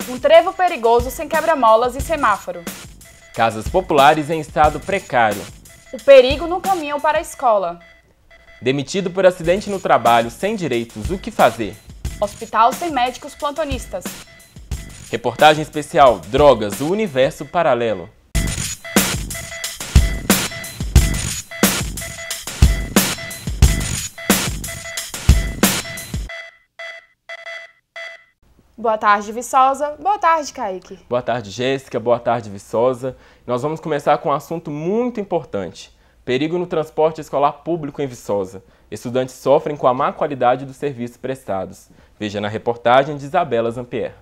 Um trevo perigoso sem quebra-molas e semáforo. Casas populares em estado precário. O perigo no caminho para a escola. Demitido por acidente no trabalho, sem direitos, o que fazer? Hospital sem médicos plantonistas. Reportagem especial Drogas, o universo paralelo. Boa tarde, Viçosa. Boa tarde, Kaique. Boa tarde, Jéssica. Boa tarde, Viçosa. Nós vamos começar com um assunto muito importante. Perigo no transporte escolar público em Viçosa. Estudantes sofrem com a má qualidade dos serviços prestados. Veja na reportagem de Isabela Zampier.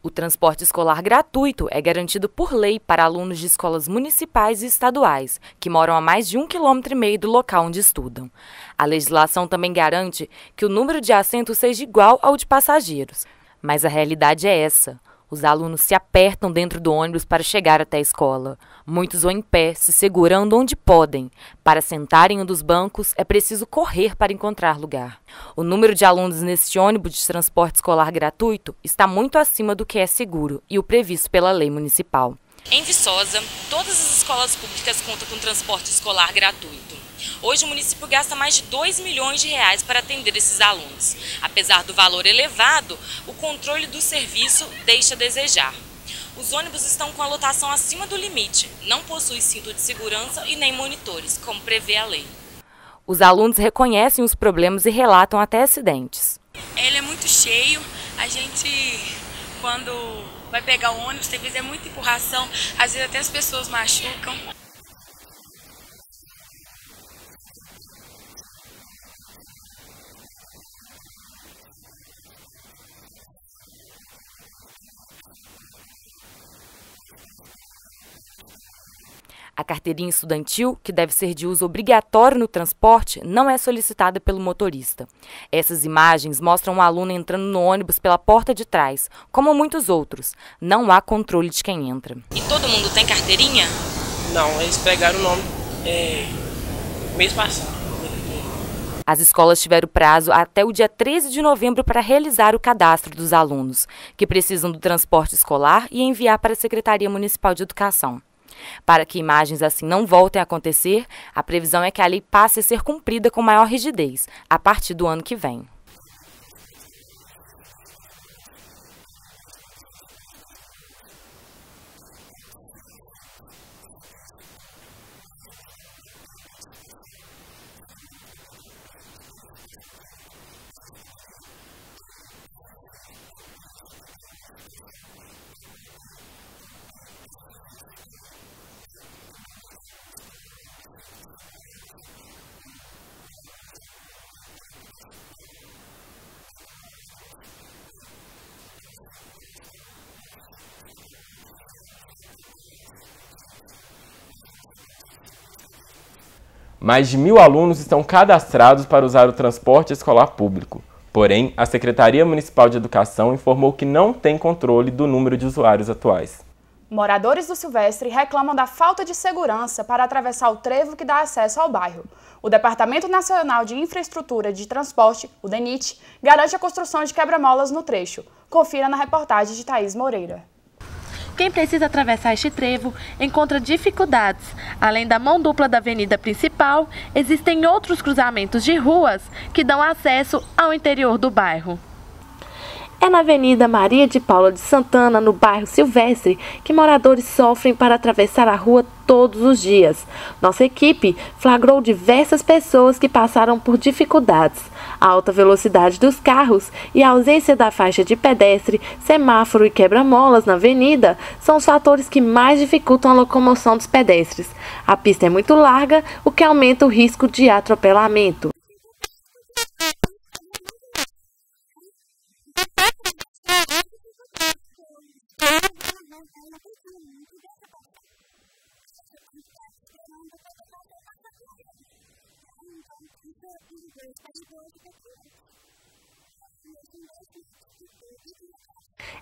O transporte escolar gratuito é garantido por lei para alunos de escolas municipais e estaduais, que moram a mais de 1,5 km do local onde estudam. A legislação também garante que o número de assentos seja igual ao de passageiros. Mas a realidade é essa. Os alunos se apertam dentro do ônibus para chegar até a escola. Muitos vão em pé, se segurando onde podem. Para sentar em um dos bancos, é preciso correr para encontrar lugar. O número de alunos neste ônibus de transporte escolar gratuito está muito acima do que é seguro e o previsto pela lei municipal. Em Viçosa, todas as escolas públicas contam com transporte escolar gratuito. Hoje o município gasta mais de R$2 milhões para atender esses alunos. Apesar do valor elevado, o controle do serviço deixa a desejar. Os ônibus estão com a lotação acima do limite, não possuem cinto de segurança e nem monitores, como prevê a lei. Os alunos reconhecem os problemas e relatam até acidentes. Ele é muito cheio, a gente, quando vai pegar o ônibus, tem vezes é muita empurração, às vezes até as pessoas machucam. A carteirinha estudantil, que deve ser de uso obrigatório no transporte, não é solicitada pelo motorista. Essas imagens mostram um aluno entrando no ônibus pela porta de trás, como muitos outros. Não há controle de quem entra. E todo mundo tem carteirinha? Não, eles pegaram o nome mês passado. As escolas tiveram prazo até o dia 13 de novembro para realizar o cadastro dos alunos, que precisam do transporte escolar e enviar para a Secretaria Municipal de Educação. Para que imagens assim não voltem a acontecer, a previsão é que a lei passe a ser cumprida com maior rigidez, a partir do ano que vem. Mais de 1.000 alunos estão cadastrados para usar o transporte escolar público. Porém, a Secretaria Municipal de Educação informou que não tem controle do número de usuários atuais. Moradores do Silvestre reclamam da falta de segurança para atravessar o trevo que dá acesso ao bairro. O Departamento Nacional de Infraestrutura de Transporte, o DENIT, garante a construção de quebra-molas no trecho. Confira na reportagem de Thaís Moreira. Quem precisa atravessar este trevo encontra dificuldades. Além da mão dupla da avenida principal, existem outros cruzamentos de ruas que dão acesso ao interior do bairro. É na Avenida Maria de Paula de Santana, no bairro Silvestre, que moradores sofrem para atravessar a rua todos os dias. Nossa equipe flagrou diversas pessoas que passaram por dificuldades. A alta velocidade dos carros e a ausência da faixa de pedestre, semáforo e quebra-molas na avenida são os fatores que mais dificultam a locomoção dos pedestres. A pista é muito larga, o que aumenta o risco de atropelamento.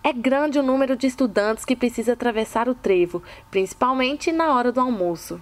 É grande o número de estudantes que precisa atravessar o trevo, principalmente na hora do almoço.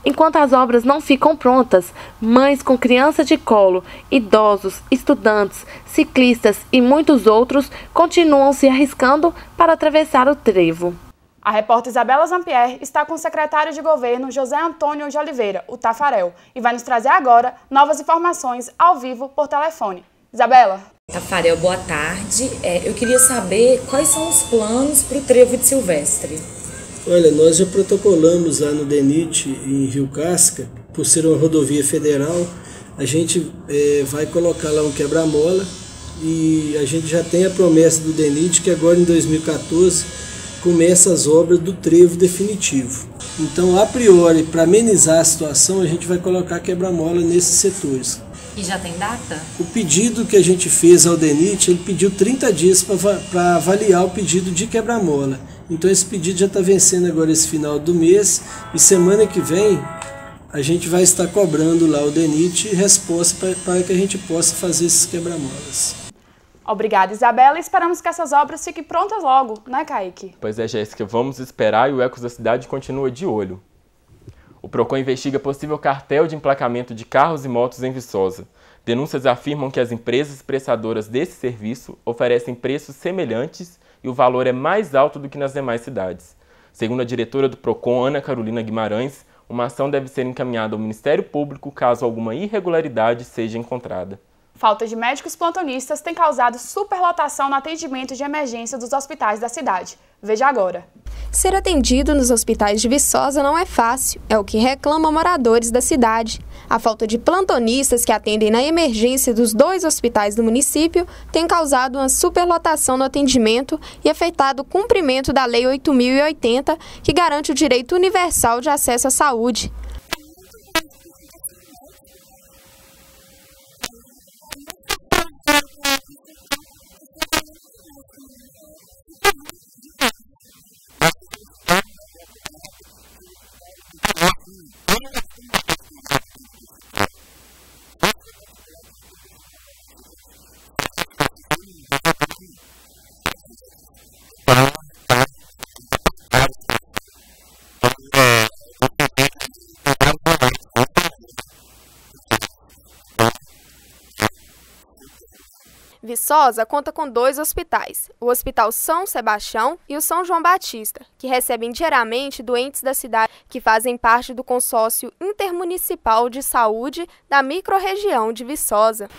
Enquanto as obras não ficam prontas, mães com criança de colo, idosos, estudantes, ciclistas e muitos outros continuam se arriscando para atravessar o trevo. A repórter Isabela Zampier está com o secretário de governo José Antônio de Oliveira, o Tafarel, e vai nos trazer agora novas informações ao vivo por telefone. Isabela. Tafarel, boa tarde. Eu queria saber quais são os planos para o trevo de Silvestre. Olha, nós já protocolamos lá no DENIT, em Rio Casca, por ser uma rodovia federal, a gente vai colocar lá um quebra-mola e a gente já tem a promessa do DENIT que agora em 2014 começa as obras do trevo definitivo. Então, a priori, para amenizar a situação, a gente vai colocar quebra-mola nesses setores. E já tem data? O pedido que a gente fez ao DENIT, ele pediu 30 dias para avaliar o pedido de quebra-mola. Então esse pedido já está vencendo agora esse final do mês e semana que vem a gente vai estar cobrando lá o DENIT resposta para que a gente possa fazer esses quebra-molas. Obrigada, Isabela, e esperamos que essas obras fiquem prontas logo, né, Kaique? Pois é, Jéssica, vamos esperar e o Ecos da Cidade continua de olho. O PROCON investiga possível cartel de emplacamento de carros e motos em Viçosa. Denúncias afirmam que as empresas prestadoras desse serviço oferecem preços semelhantes e o valor é mais alto do que nas demais cidades. Segundo a diretora do PROCON, Ana Carolina Guimarães, uma ação deve ser encaminhada ao Ministério Público caso alguma irregularidade seja encontrada. Falta de médicos plantonistas tem causado superlotação no atendimento de emergência dos hospitais da cidade. Veja agora. Ser atendido nos hospitais de Viçosa não é fácil, é o que reclamam moradores da cidade. A falta de plantonistas que atendem na emergência dos 2 hospitais do município tem causado uma superlotação no atendimento e afetado o cumprimento da Lei 8.080, que garante o direito universal de acesso à saúde. Viçosa conta com 2 hospitais, o Hospital São Sebastião e o São João Batista, que recebem diariamente doentes da cidade que fazem parte do consórcio intermunicipal de saúde da microrregião de Viçosa.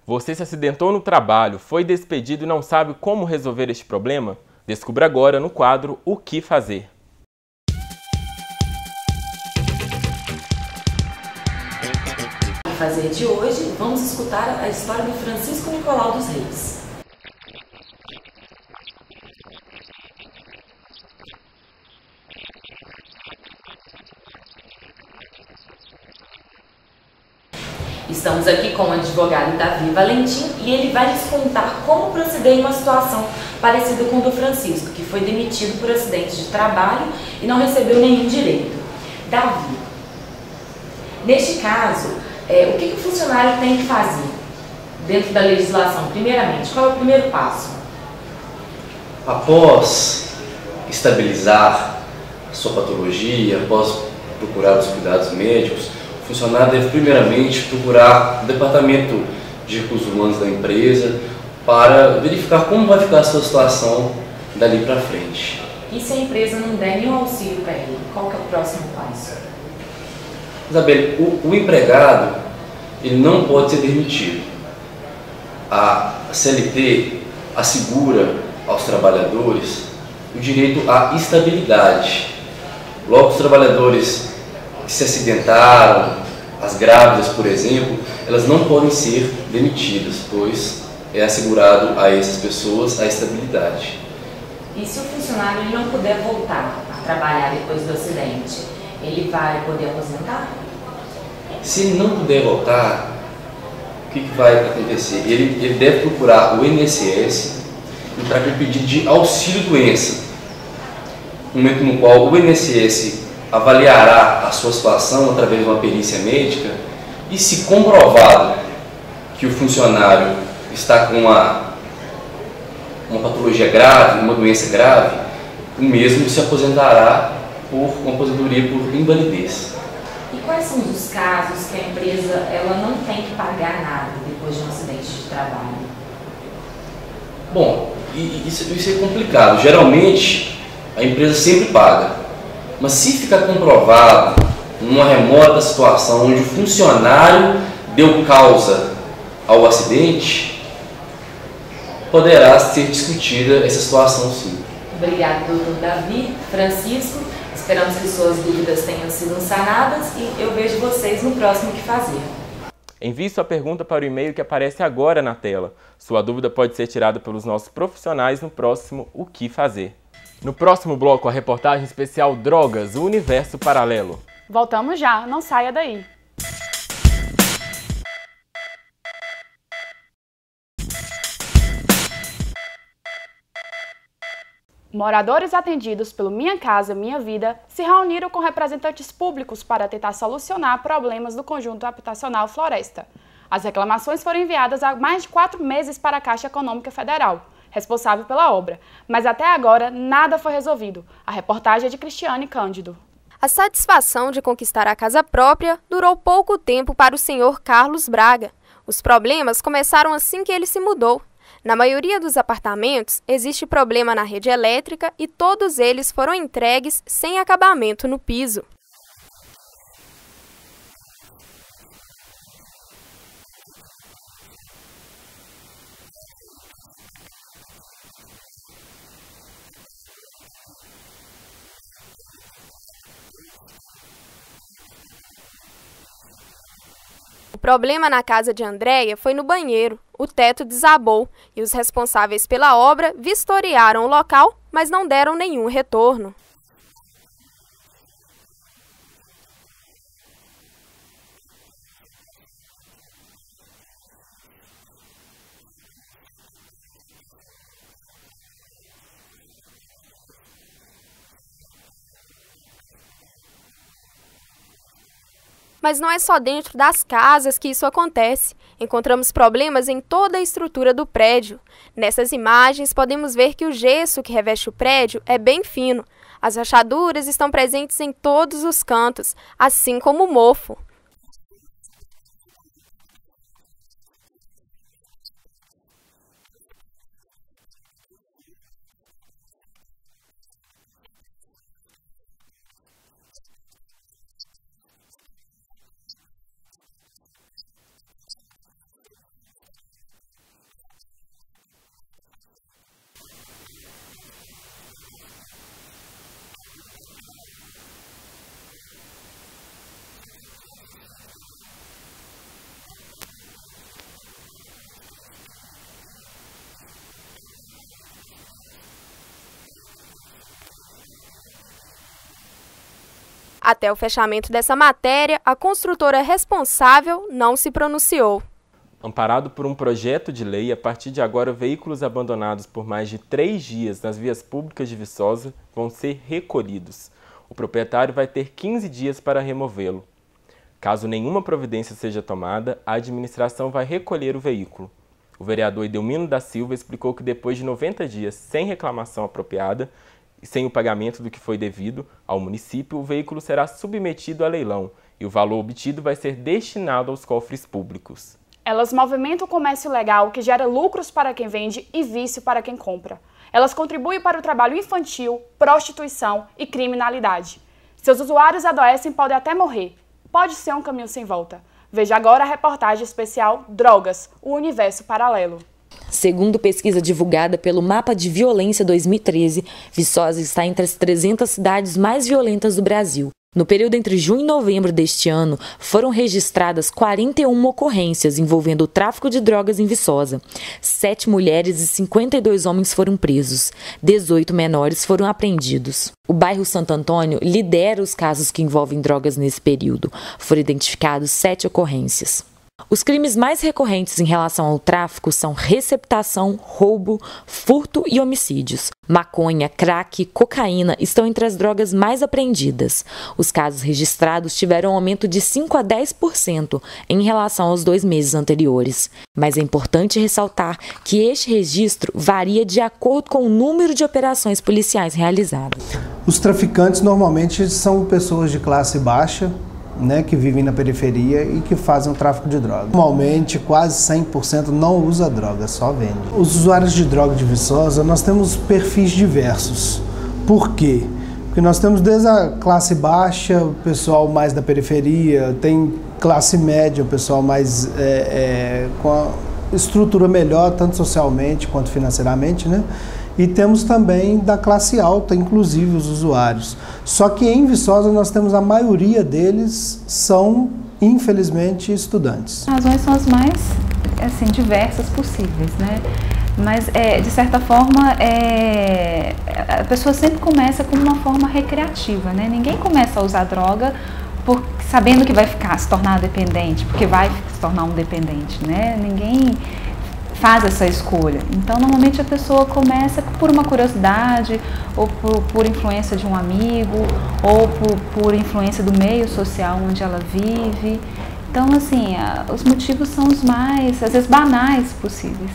Você se acidentou no trabalho, foi despedido e não sabe como resolver este problema? Descubra agora no quadro O que fazer. O que fazer de hoje, vamos escutar a história do Francisco Nicolau dos Reis. Estamos aqui com o advogado Davi Valentim e ele vai nos contar como proceder em uma situação parecida com o do Francisco, que foi demitido por acidente de trabalho e não recebeu nenhum direito. Davi, neste caso, o que o funcionário tem que fazer dentro da legislação? Primeiramente, qual é o primeiro passo? Após estabilizar a sua patologia, após procurar os cuidados médicos, o funcionário deve primeiramente procurar o departamento de recursos humanos da empresa para verificar como vai ficar a sua situação dali para frente. E se a empresa não der nenhum auxílio para ele, qual que é o próximo passo? Isabelle, o empregado ele não pode ser demitido. A CLT assegura aos trabalhadores o direito à estabilidade. Logo, os trabalhadores que se acidentaram, as grávidas, por exemplo, elas não podem ser demitidas, pois é assegurado a essas pessoas a estabilidade. E se o funcionário ele não puder voltar a trabalhar depois do acidente, ele vai poder aposentar? Se ele não puder voltar, o que vai acontecer? Ele deve procurar o INSS e entrar com pedido de auxílio-doença, no momento no qual o INSS avaliará a sua situação através de uma perícia médica e, se comprovado que o funcionário está com uma patologia grave, uma doença grave, o mesmo se aposentará por uma aposentadoria por invalidez. E quais são os casos que a empresa ela não tem que pagar nada depois de um acidente de trabalho? Bom, isso é complicado. Geralmente, a empresa sempre paga. Mas se ficar comprovado numa remota situação onde o funcionário deu causa ao acidente, poderá ser discutida essa situação, sim. Obrigado, doutor Davi, Francisco. Esperamos que suas dúvidas tenham sido sanadas e eu vejo vocês no próximo Que Fazer. Envie sua pergunta para o e-mail que aparece agora na tela. Sua dúvida pode ser tirada pelos nossos profissionais no próximo O Que Fazer. No próximo bloco, a reportagem especial Drogas, o Universo Paralelo. Voltamos já, não saia daí. Moradores atendidos pelo Minha Casa Minha Vida se reuniram com representantes públicos para tentar solucionar problemas do conjunto habitacional Floresta. As reclamações foram enviadas há mais de 4 meses para a Caixa Econômica Federal, responsável pela obra, mas até agora nada foi resolvido. A reportagem é de Cristiane Cândido. A satisfação de conquistar a casa própria durou pouco tempo para o senhor Carlos Braga. Os problemas começaram assim que ele se mudou. Na maioria dos apartamentos, existe problema na rede elétrica e todos eles foram entregues sem acabamento no piso. O problema na casa de Andréia foi no banheiro. O teto desabou e os responsáveis pela obra vistoriaram o local, mas não deram nenhum retorno. Mas não é só dentro das casas que isso acontece. Encontramos problemas em toda a estrutura do prédio. Nessas imagens, podemos ver que o gesso que reveste o prédio é bem fino. As rachaduras estão presentes em todos os cantos, assim como o mofo. Até o fechamento dessa matéria, a construtora responsável não se pronunciou. Amparado por um projeto de lei, a partir de agora, veículos abandonados por mais de 3 dias nas vias públicas de Viçosa vão ser recolhidos. O proprietário vai ter 15 dias para removê-lo. Caso nenhuma providência seja tomada, a administração vai recolher o veículo. O vereador Edelmino da Silva explicou que depois de 90 dias sem reclamação apropriada, e sem o pagamento do que foi devido ao município, o veículo será submetido a leilão e o valor obtido vai ser destinado aos cofres públicos. Elas movimentam o comércio ilegal que gera lucros para quem vende e vício para quem compra. Elas contribuem para o trabalho infantil, prostituição e criminalidade. Seus usuários adoecem e podem até morrer. Pode ser um caminho sem volta. Veja agora a reportagem especial Drogas, o Universo Paralelo. Segundo pesquisa divulgada pelo Mapa de Violência 2013, Viçosa está entre as 300 cidades mais violentas do Brasil. No período entre junho e novembro deste ano, foram registradas 41 ocorrências envolvendo o tráfico de drogas em Viçosa. 7 mulheres e 52 homens foram presos. 18 menores foram apreendidos. O bairro Santo Antônio lidera os casos que envolvem drogas nesse período. Foram identificados 7 ocorrências. Os crimes mais recorrentes em relação ao tráfico são receptação, roubo, furto e homicídios. Maconha, crack e cocaína estão entre as drogas mais apreendidas. Os casos registrados tiveram um aumento de 5 a 10% em relação aos 2 meses anteriores. Mas é importante ressaltar que este registro varia de acordo com o número de operações policiais realizadas. Os traficantes normalmente são pessoas de classe baixa, que vivem na periferia e que fazem o tráfico de drogas. Normalmente, quase 100% não usa droga, só vende. Os usuários de droga de Viçosa, nós temos perfis diversos. Por quê? Porque nós temos desde a classe baixa, o pessoal mais da periferia, tem classe média, o pessoal mais com a estrutura melhor, tanto socialmente quanto financeiramente, E temos também da classe alta, inclusive os usuários. Só que em Viçosa nós temos a maioria deles são, infelizmente, estudantes. As razões são as mais diversas possíveis, Mas, de certa forma, a pessoa sempre começa como uma forma recreativa, Ninguém começa a usar droga sabendo que vai se tornar dependente, porque vai se tornar um dependente, Ninguém faz essa escolha. Então, normalmente a pessoa começa por uma curiosidade, ou por influência de um amigo, ou por influência do meio social onde ela vive. Então, os motivos são os mais, às vezes, banais possíveis,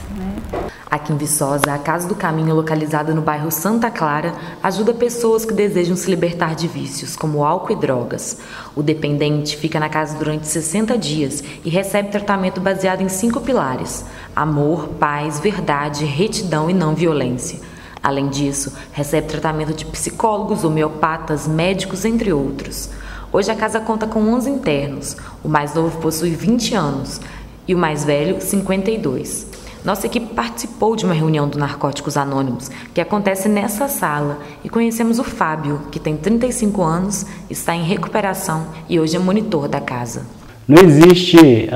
Aqui em Viçosa, a Casa do Caminho, localizada no bairro Santa Clara, ajuda pessoas que desejam se libertar de vícios, como álcool e drogas. O dependente fica na casa durante 60 dias e recebe tratamento baseado em 5 pilares: amor, paz, verdade, retidão e não violência. Além disso, recebe tratamento de psicólogos, homeopatas, médicos, entre outros. Hoje a casa conta com 11 internos. O mais novo possui 20 anos e o mais velho, 52. Nossa equipe participou de uma reunião do Narcóticos Anônimos, que acontece nessa sala, e conhecemos o Fábio, que tem 35 anos, está em recuperação e hoje é monitor da casa. Não existe,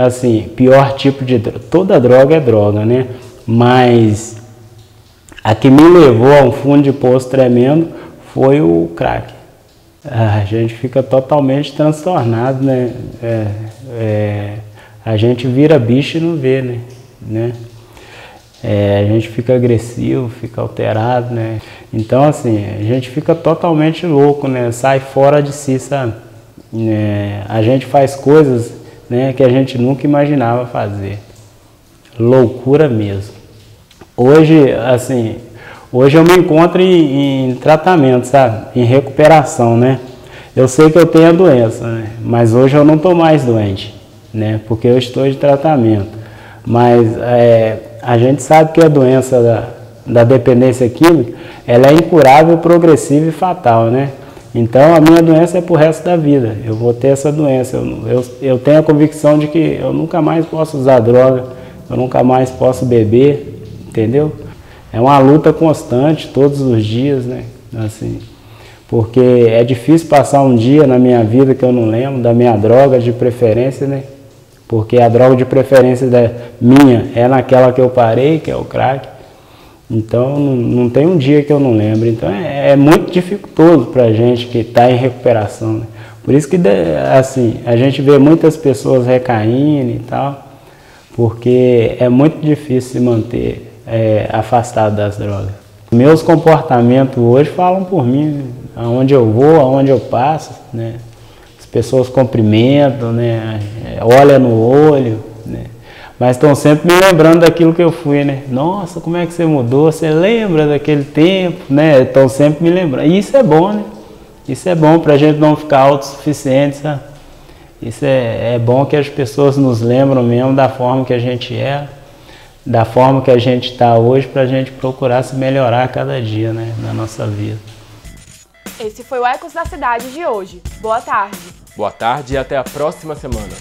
pior tipo de droga. Toda droga é droga, Mas a que me levou a um fundo de poço tremendo foi o crack. A gente fica totalmente transtornado, A gente vira bicho e não vê, A gente fica agressivo, fica alterado, Então, a gente fica totalmente louco, Sai fora de si, sabe? A gente faz coisas, que a gente nunca imaginava fazer. Loucura mesmo. Hoje, hoje eu me encontro em tratamento, sabe? Em recuperação, Eu sei que eu tenho a doença, Mas hoje eu não estou mais doente, Porque eu estou de tratamento. Mas a gente sabe que a doença da dependência química, ela é incurável, progressiva e fatal, Então a minha doença é pro resto da vida. Eu vou ter essa doença. Eu tenho a convicção de que eu nunca mais posso usar droga, eu nunca mais posso beber, entendeu? É uma luta constante, todos os dias, Porque é difícil passar um dia na minha vida que eu não lembro da minha droga de preferência, Porque a droga de preferência minha é naquela que eu parei, que é o crack. Então, não tem um dia que eu não lembro. Então, é muito dificultoso para a gente que está em recuperação. Por isso que, a gente vê muitas pessoas recaindo e tal, porque é muito difícil se manter afastado das drogas. Meus comportamentos hoje falam por mim, aonde eu vou, aonde eu passo, As pessoas cumprimentam, olham no olho, Mas estão sempre me lembrando daquilo que eu fui, Nossa, como é que você mudou? Você lembra daquele tempo, Estão sempre me lembrando. E isso é bom, Isso é bom para a gente não ficar autossuficiente, sabe? Isso é bom que as pessoas nos lembram mesmo da forma que a gente é. da forma que a gente está hoje para a gente procurar se melhorar a cada dia, né, na nossa vida. Esse foi o Ecos da Cidade de hoje. Boa tarde. Boa tarde e até a próxima semana.